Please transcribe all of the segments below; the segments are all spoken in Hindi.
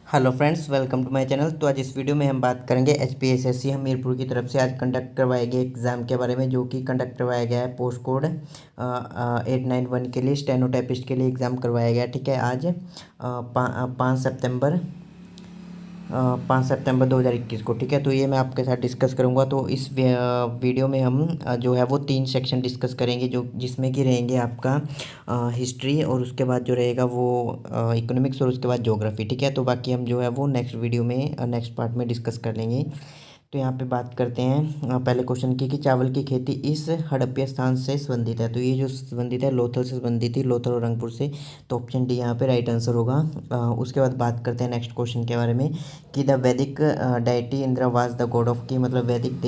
Hello friends, welcome to my channel. तो आज इस वीडियो में हम बात करेंगे एचपीएसएससी हमीरपुर की तरफ से आज कंडक्ट करवाए गए एग्ज़ाम के बारे में, जो कि कंडक्ट करवाया गया है पोस्ट कोड 891 के लिए, स्टेनोटाइपिस्ट के लिए एग्ज़ाम करवाया गया। ठीक है, आज 5 सितंबर 2021 को। ठीक है, तो ये मैं आपके साथ डिस्कस करूंगा। तो इस वीडियो में हम जो है वो 3 सेक्शन डिस्कस करेंगे, जो जिसमें कि रहेंगे आपका हिस्ट्री, और उसके बाद जो रहेगा वो इकोनॉमिक्स, और उसके बाद ज्योग्राफी। ठीक है, तो बाकी हम जो है वो नेक्स्ट वीडियो में नेक्स्ट पार्ट में डिस्कस कर लेंगे। तो यहाँ पे बात करते हैं पहले क्वेश्चन की कि चावल की खेती इस हड़प्पा स्थान से संबंधित है। तो ये जो संबंधित है लोथल से संबंधित थी, लोथल और रंगपुर से। तो ऑप्शन डी यहाँ पे राइट आंसर होगा। उसके बाद बात करते हैं नेक्स्ट क्वेश्चन के बारे में कि द वैदिक deity Indra was the God of, की मतलब वैदिक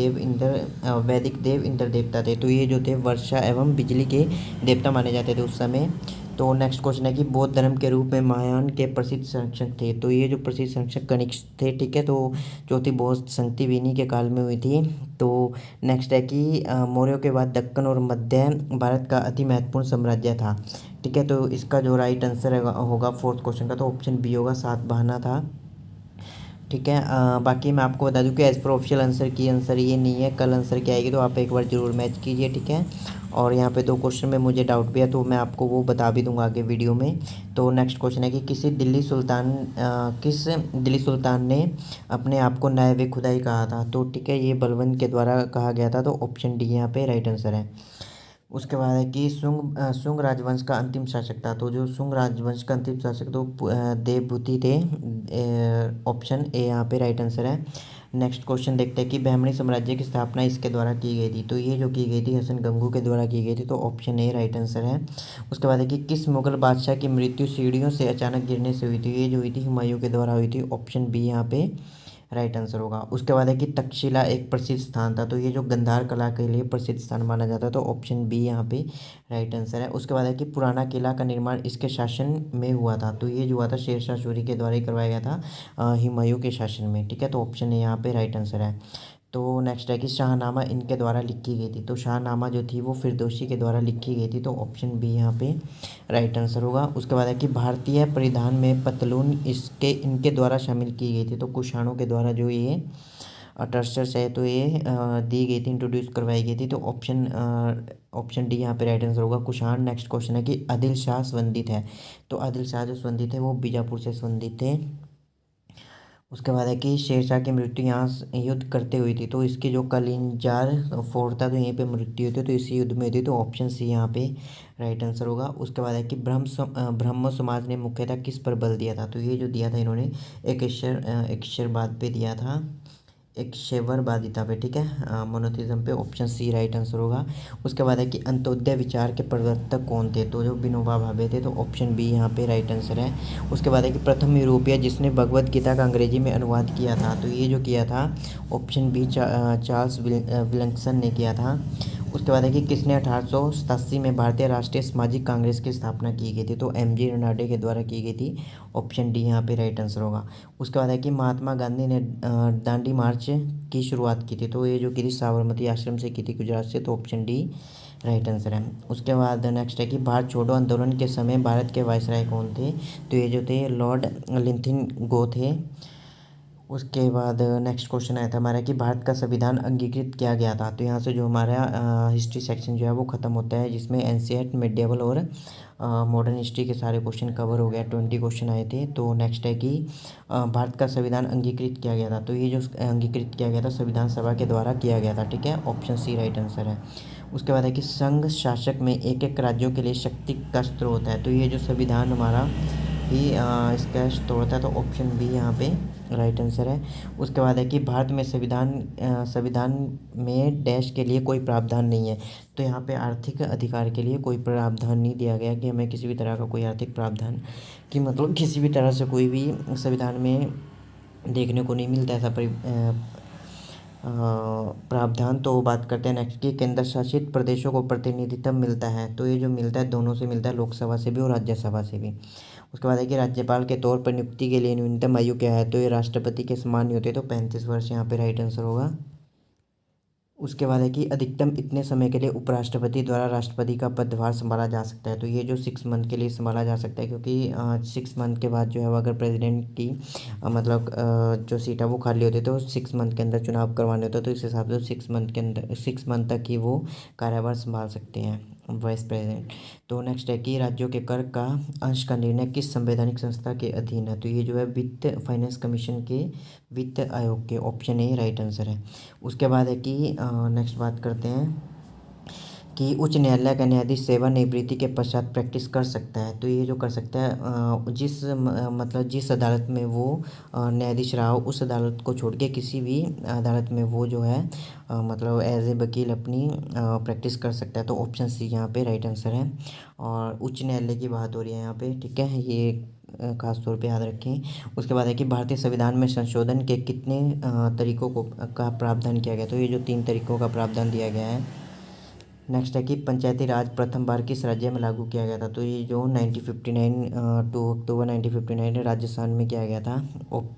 देव इंद्र देवता थे। तो ये जो थे वर्षा एवं बिजली के देवता माने जाते थे उस समय। तो नेक्स्ट क्वेश्चन है कि बौद्ध धर्म के रूप में महायान के प्रसिद्ध संरक्षक थे। तो ये जो प्रसिद्ध संरक्षक कनिष्क थे। ठीक है, तो चौथी बौद्ध संगति विनी के काल में हुई थी। तो नेक्स्ट है कि मौर्यों के बाद दक्कन और मध्य भारत का अति महत्वपूर्ण साम्राज्य था। ठीक है, तो इसका जो राइट आंसर होगा फोर्थ क्वेश्चन का, तो ऑप्शन बी होगा, सातवाहना था। ठीक है, बाकी मैं आपको बता दूं कि एज पर ऑफिशियल आंसर की आंसर ये नहीं है, कल आंसर क्या आएगी, तो आप एक बार ज़रूर मैच कीजिए। ठीक है, और यहाँ पे 2 क्वेश्चन में मुझे डाउट भी है, तो मैं आपको वो बता भी दूंगा आगे वीडियो में। तो नेक्स्ट क्वेश्चन है कि किस दिल्ली सुल्तान ने अपने आप को नायब खुदाई कहा था। तो ठीक है, ये बलबन के द्वारा कहा गया था। तो ऑप्शन डी यहाँ पे राइट आंसर है। उसके बाद है कि शुंग राजवंश का अंतिम शासक था। तो जो शुंग राजवंश का अंतिम शासक तो देवभूति थे। ऑप्शन ए यहाँ पे राइट आंसर है। नेक्स्ट क्वेश्चन देखते हैं कि बहमनी साम्राज्य की स्थापना इसके द्वारा की गई थी। तो ये जो की गई थी हसन गंगू के द्वारा की गई थी। तो ऑप्शन ए राइट आंसर है। उसके बाद है कि किस मुगल बादशाह की मृत्यु सीढ़ियों से अचानक गिरने से हुई थी। ये जो हुई थी हुमायूं के द्वारा हुई थी। ऑप्शन बी यहाँ पे राइट आंसर होगा। उसके बाद है कि तक्षशिला एक प्रसिद्ध स्थान था। तो ये जो गंधार कला के लिए प्रसिद्ध स्थान माना जाता है। तो ऑप्शन बी यहाँ पे राइट आंसर है। उसके बाद है कि पुराना किला का निर्माण इसके शासन में हुआ था। तो ये जो हुआ था शेरशाह सूरी के द्वारा ही करवाया गया था, हुमायूं के शासन में। ठीक है, तो ऑप्शन ए यहाँ पे राइट आंसर है। तो नेक्स्ट है कि शाहनामा इनके द्वारा लिखी गई थी। तो शाहनामा जो थी वो फिरदौसी के द्वारा लिखी गई थी। तो ऑप्शन बी यहाँ पे राइट आंसर होगा। उसके बाद है कि भारतीय परिधान में पतलून इनके द्वारा शामिल की गई थी। तो कुषाणों के द्वारा जो ये टर्सर्स है, तो ये दी गई थी, इंट्रोड्यूस करवाई गई थी। तो ऑप्शन डी यहाँ पे राइट आंसर होगा, कुषाण। नेक्स्ट क्वेश्चन है कि आदिल शाह संबंधित है। तो आदिल शाह जो संबंधित है वो बीजापुर से संबंधित थे। उसके बाद है कि शेरशाह की मृत्यु यहाँ युद्ध करते हुई थी। तो इसकी जो कलिंजार फोर्ट था, तो यहीं पे मृत्यु हुई थी, तो इसी युद्ध में हुई थी। तो ऑप्शन सी यहाँ पे राइट आंसर होगा। उसके बाद है कि ब्रह्म समाज ने मुख्यतः किस पर बल दिया था। तो ये जो दिया था इन्होंने एक ईश्वरवाद पे दिया था, एक शैवरवादिता पे। ठीक है, मोनोथिज्म पे। ऑप्शन सी राइट आंसर होगा। उसके बाद है कि अंत्योदय विचार के प्रवर्तक कौन थे। तो जो विनोबा भावे थे। तो ऑप्शन बी यहाँ पे राइट आंसर है। उसके बाद है कि प्रथम यूरोपीय जिसने भगवत गीता का अंग्रेजी में अनुवाद किया था। तो ये जो किया था ऑप्शन बी चार्ल्स विल्सन ने किया था। उसके बाद है कि किसने 1887 में भारतीय राष्ट्रीय सामाजिक कांग्रेस की स्थापना की गई थी। तो एम.जी. रनाडे के द्वारा की गई थी। ऑप्शन डी यहाँ पे राइट आंसर होगा। उसके बाद है कि महात्मा गांधी ने दांडी मार्च की शुरुआत की थी। तो ये जो की थी साबरमती आश्रम से की थी, गुजरात से। तो ऑप्शन डी राइट आंसर है। उसके बाद नेक्स्ट है कि भारत छोड़ो आंदोलन के समय भारत के वायसराय कौन थे। तो ये जो थे लॉर्ड लिंथिंगो थे। उसके बाद नेक्स्ट क्वेश्चन आया था हमारा कि भारत का संविधान अंगीकृत किया गया था। तो यहाँ से जो हमारा हिस्ट्री सेक्शन जो है वो ख़त्म होता है, जिसमें एंशिएंट, मिडिएवल और मॉडर्न हिस्ट्री के सारे क्वेश्चन कवर हो गया। 20 क्वेश्चन आए थे। तो नेक्स्ट है कि भारत का संविधान अंगीकृत किया गया था। तो ये जो अंगीकृत किया गया था संविधान सभा के द्वारा किया गया था। ठीक है, ऑप्शन सी राइट आंसर है। उसके बाद है कि संघ शासक में एक एक राज्यों के लिए शक्ति का स्रोत है। तो ये जो संविधान हमारा ही इसका स्रोत है। तो ऑप्शन बी यहाँ पे राइट आंसर है। उसके बाद है कि भारत में संविधान में डैश के लिए कोई प्रावधान नहीं है। तो यहाँ पे आर्थिक अधिकार के लिए कोई प्रावधान नहीं दिया गया कि हमें किसी भी तरह का कोई आर्थिक प्रावधान, कि मतलब किसी भी तरह से कोई भी संविधान में देखने को नहीं मिलता ऐसा प्रावधान। तो बात करते हैं नेक्स्ट की केंद्र शासित प्रदेशों को प्रतिनिधित्व मिलता है। तो ये जो मिलता है दोनों से मिलता है, लोकसभा से भी और राज्यसभा से भी। उसके बाद है कि राज्यपाल के तौर पर नियुक्ति के लिए न्यूनतम आयु क्या है। तो ये राष्ट्रपति के समान ही होते हैं। तो 35 वर्ष यहाँ पे राइट आंसर होगा। उसके बाद है कि अधिकतम इतने समय के लिए उपराष्ट्रपति द्वारा राष्ट्रपति का पदभार संभाला जा सकता है। तो ये जो 6 मंथ के लिए संभाला जा सकता है, क्योंकि 6 मंथ के बाद जो है वो अगर प्रेसिडेंट की मतलब जो सीट है वो खाली होती है तो 6 मंथ के अंदर चुनाव करवाने होते हैं। तो इस हिसाब से 6 मंथ के अंदर 6 मंथ तक ही वो कार्यभार संभाल सकते हैं वाइस प्रेसिडेंट। तो नेक्स्ट है कि राज्यों के कर का अंश का निर्णय किस संवैधानिक संस्था के अधीन है। तो ये जो है वित्त फाइनेंस कमीशन के वित्त आयोग के, ऑप्शन ए राइट आंसर है। उसके बाद है कि नेक्स्ट बात करते हैं कि उच्च न्यायालय का न्यायाधीश सेवानिवृत्ति के पश्चात प्रैक्टिस कर सकता है। तो ये जो कर सकता है मतलब जिस अदालत में वो न्यायाधीश रहा हो उस अदालत को छोड़ के किसी भी अदालत में वो जो है मतलब एज ए वकील अपनी प्रैक्टिस कर सकता है। तो ऑप्शन सी यहाँ पे राइट आंसर है। और उच्च न्यायालय की बात हो रही है यहाँ पे, ठीक है, ये खास तौर पे याद रखें। उसके बाद है कि भारतीय संविधान में संशोधन के कितने तरीकों को का प्रावधान किया गया। तो ये जो 3 तरीकों का प्रावधान दिया गया है। नेक्स्ट है कि पंचायती राज प्रथम बार किस राज्य में लागू किया गया था। तो ये जो 1959 2 अक्टूबर 1959 राजस्थान में किया गया था।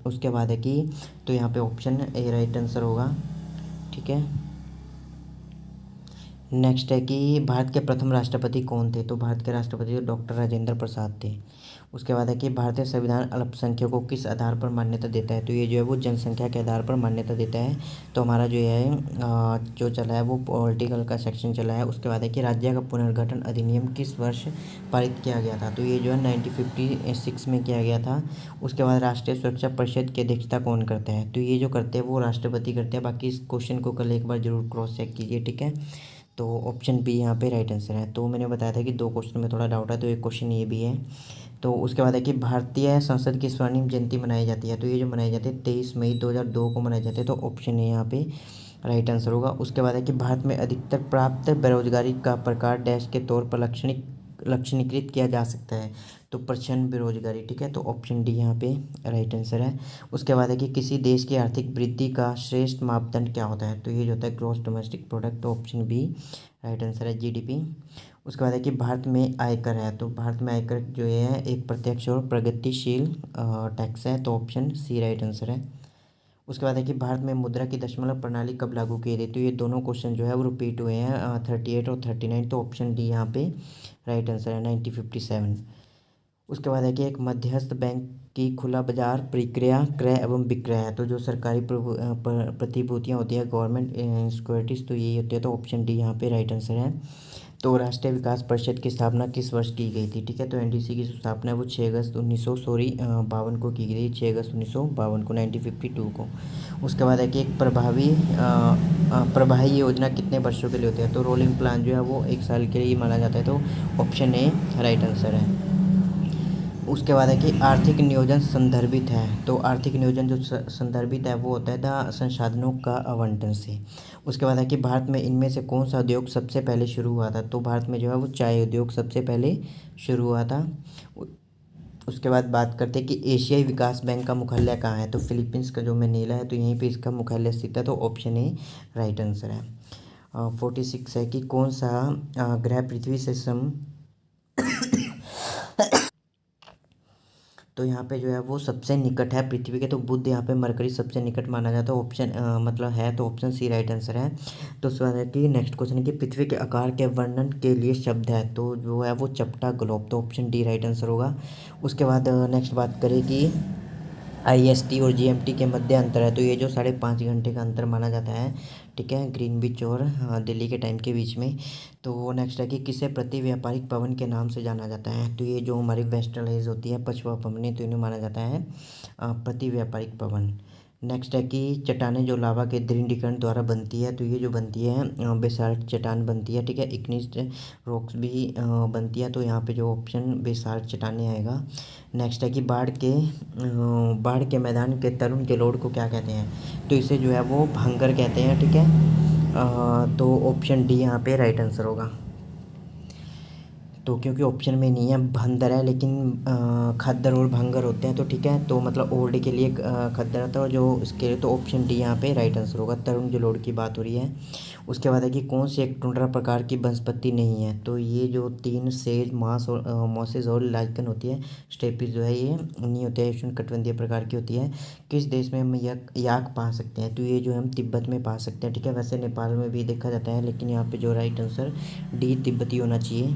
उसके बाद है कि तो यहाँ पे ऑप्शन ए राइट आंसर होगा, ठीक है। नेक्स्ट है कि भारत के प्रथम राष्ट्रपति कौन थे। तो भारत के राष्ट्रपति डॉक्टर राजेंद्र प्रसाद थे। उसके बाद है कि भारतीय संविधान अल्पसंख्यकों को किस आधार पर मान्यता देता है। तो ये जो है वो जनसंख्या के आधार पर मान्यता देता है। तो हमारा जो है जो चला है वो पॉलिटिकल का सेक्शन चला है। उसके बाद है कि राज्य का पुनर्गठन अधिनियम किस वर्ष पारित किया गया था। तो ये जो है 1956 में किया गया था। उसके बाद राष्ट्रीय सुरक्षा परिषद की अध्यक्षता कौन करता है। तो ये जो करते हैं वो राष्ट्रपति करते हैं। बाकी इस क्वेश्चन को कल एक बार जरूर क्रॉस चेक कीजिए, ठीक है। तो ऑप्शन बी यहाँ पे राइट आंसर है। तो मैंने बताया था कि 2 क्वेश्चन में थोड़ा डाउट है, तो एक क्वेश्चन ये भी है। तो उसके बाद है कि भारतीय संसद की स्वर्णिम जयंती मनाई जाती है। तो ये जो मनाई जाती है 23 मई 2002 को मनाई जाती है। तो ऑप्शन है यहाँ पे राइट आंसर होगा। उसके बाद है कि भारत में अधिकतर प्राप्त बेरोजगारी का प्रकार डैश के तौर पर लक्षणीकृत किया जा सकता है। तो प्रचंड बेरोजगारी, ठीक है। तो ऑप्शन डी यहाँ पे राइट आंसर है। उसके बाद है कि किसी देश की आर्थिक वृद्धि का श्रेष्ठ मापदंड क्या होता है। तो ये जो होता है ग्रॉस डोमेस्टिक प्रोडक्ट। तो ऑप्शन बी राइट आंसर है, जीडीपी। उसके बाद है कि भारत में आयकर है। तो भारत में आयकर जो है एक प्रत्यक्ष और प्रगतिशील टैक्स है। तो ऑप्शन सी राइट आंसर है। उसके बाद है कि भारत में मुद्रा की दशमलव प्रणाली कब लागू की गई। तो ये दोनों क्वेश्चन जो है वो रिपीट हुए हैं 38 और 39। तो ऑप्शन डी यहाँ पे राइट आंसर है, 1957। उसके बाद है कि एक मध्यस्थ बैंक की खुला बाजार प्रक्रिया क्रय एवं विक्रय है। तो जो सरकारी प्रतिभूतियाँ होती है गवर्नमेंट सिक्योरिटीज़, तो यही होती है। तो ऑप्शन डी यहाँ पे राइट आंसर है। तो राष्ट्रीय विकास परिषद की स्थापना किस वर्ष की गई थी, ठीक है। तो एनडीसी की स्थापना है वो 6 अगस्त 1952 को की गई थी, 6 अगस्त 1952 को, 1952 को। उसके बाद है कि एक प्रभावी योजना कितने वर्षों के लिए होती है। तो रोलिंग प्लान जो है वो 1 साल के लिए माना जाता है। तो ऑप्शन ए राइट आंसर है। उसके बाद है कि आर्थिक नियोजन संदर्भित है। तो आर्थिक नियोजन जो संदर्भित है वो होता है द संसाधनों का आवंटन से। उसके बाद है कि भारत में इनमें से कौन सा उद्योग सबसे पहले शुरू हुआ था। तो भारत में जो है वो चाय उद्योग सबसे पहले शुरू हुआ था। उसके बाद बात करते हैं कि एशियाई विकास बैंक का मुख्यालय कहाँ है। तो फिलीपींस का जो मनीला है, तो यहीं पे इसका मुख्यालय स्थित है। तो ऑप्शन ए राइट आंसर है। 46 है कि कौन सा ग्रह पृथ्वी से तो यहाँ पे जो है वो सबसे निकट है पृथ्वी के। तो बुध यहाँ पे मरकरी सबसे निकट माना जाता है। ऑप्शन मतलब है, तो ऑप्शन सी राइट आंसर है। तो उसके बाद है कि नेक्स्ट क्वेश्चन है कि पृथ्वी के आकार के वर्णन के लिए शब्द है। तो जो है वो चपटा ग्लोब। तो ऑप्शन डी राइट आंसर होगा। उसके बाद नेक्स्ट बात करें कि आईएसटी और जीएमटी के मध्य अंतर है। तो ये जो 5.5 घंटे का अंतर माना जाता है, ठीक है, ग्रीनविच और दिल्ली के टाइम के बीच में। तो नेक्स्ट है कि किसे प्रति व्यापारिक भवन के नाम से जाना जाता है। तो ये जो हमारी वेस्टर्न हाइज होती है पछुआ पवनी, तो इन्हें माना जाता है प्रति व्यापारिक भवन। नेक्स्ट है कि चट्टानें जो लावा के दृढ़ीकरण द्वारा बनती है। तो ये जो बनती है बेसाल्ट चट्टान बनती है, ठीक है, इग्निस रॉक्स भी बनती है। तो यहाँ पे जो ऑप्शन बेसाल्ट चट्टानें आएगा। नेक्स्ट है कि बाढ़ के मैदान के तरुण के लोड को क्या कहते हैं। तो इसे जो है वो भंगर कहते हैं, ठीक है। तो ऑप्शन डी यहाँ पे राइट आंसर होगा। तो क्योंकि ऑप्शन में नहीं है, भंदर है, लेकिन खद्दर और भंगर होते हैं, तो ठीक है, तो मतलब ओल्ड के लिए खद्दर आता है, और जो इसके लिए तो ऑप्शन डी यहाँ पे राइट आंसर होगा। तरुण जलोढ़ की बात हो रही है। उसके बाद है कि कौन सी एक टुंड्रा प्रकार की वनस्पति नहीं है, तो ये जो तीन सेज, मास और मॉसेस और लाइकन होती है, स्टेपीज जो है ये नहीं होते हैं, उष्णकटिबंधीय प्रकार की होती है। किस देश में हम याक पा सकते हैं, तो ये जो हम तिब्बत में पा सकते हैं, ठीक है। वैसे नेपाल में भी देखा जाता है, लेकिन यहाँ पे जो राइट आंसर डी तिब्बती होना चाहिए।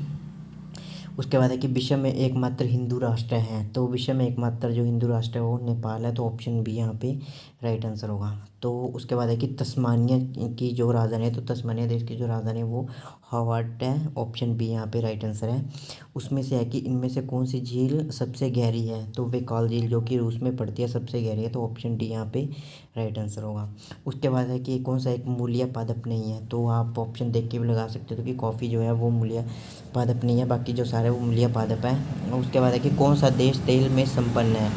उसके बाद है कि विश्व में एकमात्र हिंदू राष्ट्र है, तो विश्व में एकमात्र जो हिंदू राष्ट्र है वो नेपाल है, तो ऑप्शन बी यहाँ पे राइट आंसर होगा। तो उसके बाद है कि तस्मानिया की जो राजधानी है, तो तस्मानिया देश की जो राजधानी है वो हॉबार्ट है, ऑप्शन बी यहाँ पे राइट आंसर है। उसमें से है कि इनमें से कौन सी झील सबसे गहरी है, तो वेकाल झील जो कि रूस में पड़ती है सबसे गहरी है, तो ऑप्शन डी यहाँ पे राइट आंसर होगा। उसके बाद है कि कौन सा एक मूल्य पादप नहीं है, तो आप ऑप्शन देख के भी लगा सकते हो, तो कि कॉफ़ी जो है वो मूल्य पादप नहीं है, बाकी जो सारे वो मूल्य पादप है। उसके बाद है कि कौन सा देश तेल में संपन्न है,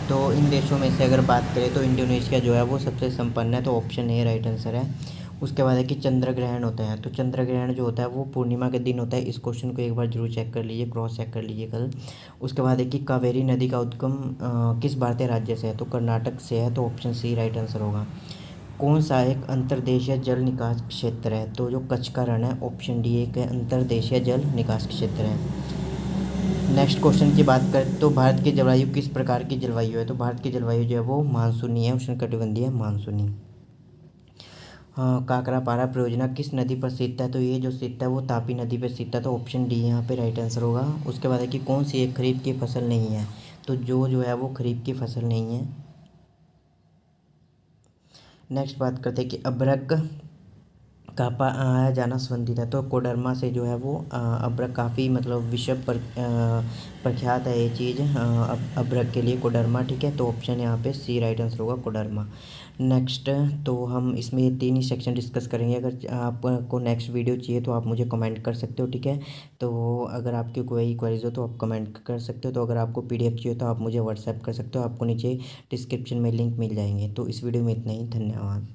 तो इन देशों में से अगर बात करें तो इंडोनेशिया जो है वो सबसे संपन्न है, तो ऑप्शन ए राइट आंसर है। उसके बाद है कि चंद्र ग्रहण होता है, तो चंद्र ग्रहण जो होता है वो पूर्णिमा के दिन होता है। इस क्वेश्चन को एक बार जरूर चेक कर लीजिए, क्रॉस चेक कर लीजिए कल। उसके बाद है कि कावेरी नदी का उद्गम किस भारतीय राज्य से है, तो कर्नाटक से है, तो ऑप्शन सी राइट आंसर होगा। कौन सा एक अंतर्देशीय जल निकास क्षेत्र है, तो जो कच्छ का रण है, ऑप्शन डी एक अंतर्देशीय जल निकास क्षेत्र है। नेक्स्ट क्वेश्चन की बात करें तो भारत की जलवायु किस प्रकार की जलवायु है, तो भारत की जलवायु जो है वो मानसूनी है, उष्णकटिबंधीय मानसूनी। हाँ, काकरापारा परियोजना किस नदी पर स्थित है, तो ये जो स्थित है वो तापी नदी पर स्थित है, तो ऑप्शन डी यहाँ पे राइट आंसर होगा। उसके बाद है कि कौन सी एक खरीफ की फसल नहीं है, तो जो है वो खरीफ की फसल नहीं है। नेक्स्ट बात करते हैं कि अभ्रक का पाया जाना संबंधित है, तो कोडरमा से जो है वो अभ्रक काफ़ी मतलब विश्व पर प्रख्यात है ये चीज़, अभ्रक के लिए कोडरमा, ठीक है, तो ऑप्शन यहाँ पे सी राइट आंसर होगा, कोडरमा। नेक्स्ट, तो हम इसमें ये तीन ही सेक्शन डिस्कस करेंगे। अगर आपको नेक्स्ट वीडियो चाहिए तो आप मुझे कमेंट कर सकते हो, ठीक है। तो अगर आपकी कोई क्वेरीज हो तो आप कमेंट कर सकते हो, तो अगर आपको PDF चाहिए तो आप मुझे व्हाट्सएप कर सकते हो, आपको नीचे डिस्क्रिप्शन में लिंक मिल जाएंगे। तो इस वीडियो में इतना ही, धन्यवाद।